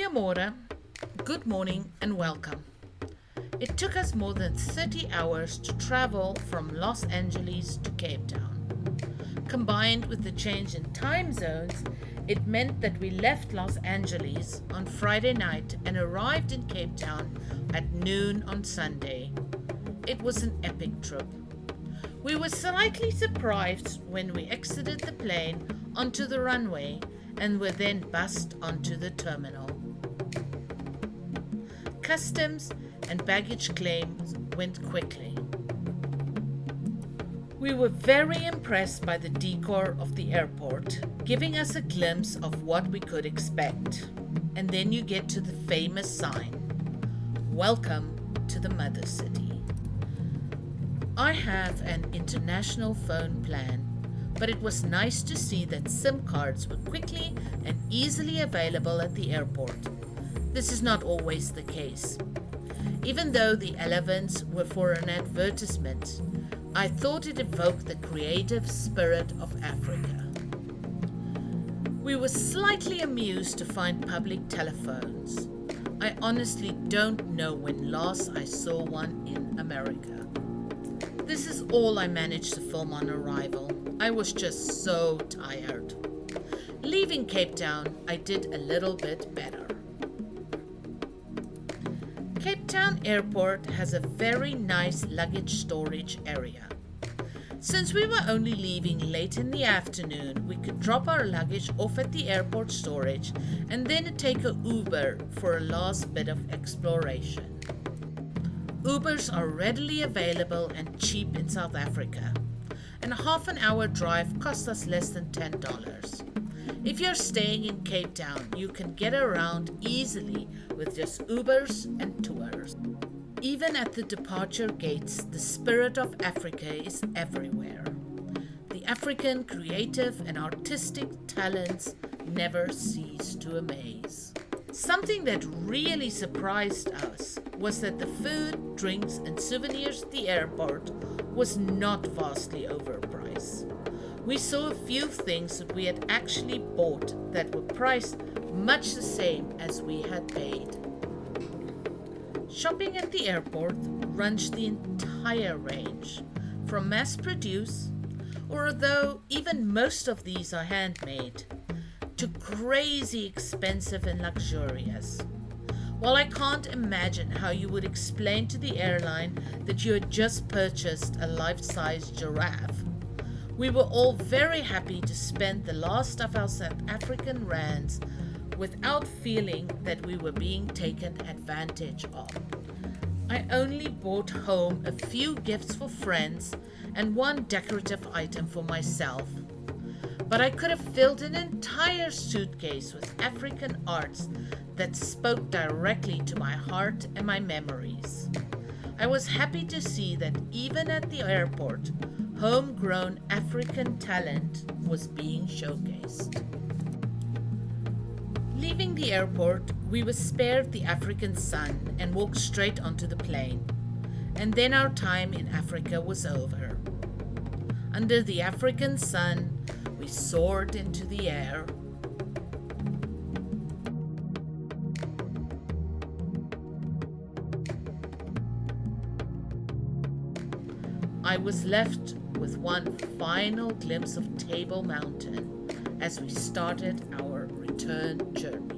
Goeiemorgen, good morning, and welcome. It took us more than 30 hours to travel from Los Angeles to Cape Town. Combined with the change in time zones, it meant that we left Los Angeles on Friday night and arrived in Cape Town at noon on Sunday. It was an epic trip. We were slightly surprised when we exited the plane onto the runway and were then bussed onto the terminal. Customs and baggage claims went quickly. We were very impressed by the decor of the airport, giving us a glimpse of what we could expect. And then you get to the famous sign, "Welcome to the Mother City." I have an international phone plan, but it was nice to see that SIM cards were quickly and easily available at the airport. This is not always the case. Even though the elephants were for an advertisement, I thought it evoked the creative spirit of Africa. We were slightly amused to find public telephones. I honestly don't know when last I saw one in America. This is all I managed to film on arrival. I was just so tired. Leaving Cape Town, I did a little bit better. Cape Town Airport has a very nice luggage storage area. Since we were only leaving late in the afternoon, we could drop our luggage off at the airport storage and then take an Uber for a last bit of exploration. Ubers are readily available and cheap in South Africa, and a half an hour drive costs us less than $10. If you're staying in Cape Town, you can get around easily with just Ubers and tours. Even at the departure gates, the spirit of Africa is everywhere. The African creative and artistic talents never cease to amaze. Something that really surprised us was that the food, drinks, and souvenirs at the airport was not vastly overpriced. We saw a few things that we had actually bought that were priced much the same as we had paid. Shopping at the airport runs the entire range, from mass-produced, or although even most of these are handmade, to crazy expensive and luxurious. While I can't imagine how you would explain to the airline that you had just purchased a life-size giraffe, we were all very happy to spend the last of our South African rands without feeling that we were being taken advantage of. I only brought home a few gifts for friends and one decorative item for myself, but I could have filled an entire suitcase with African arts that spoke directly to my heart and my memories. I was happy to see that even at the airport, homegrown African talent was being showcased. Leaving the airport, we were spared the African sun and walked straight onto the plane. And then our time in Africa was over. Under the African sun, we soared into the air. I was left with one final glimpse of Table Mountain as we started our return journey.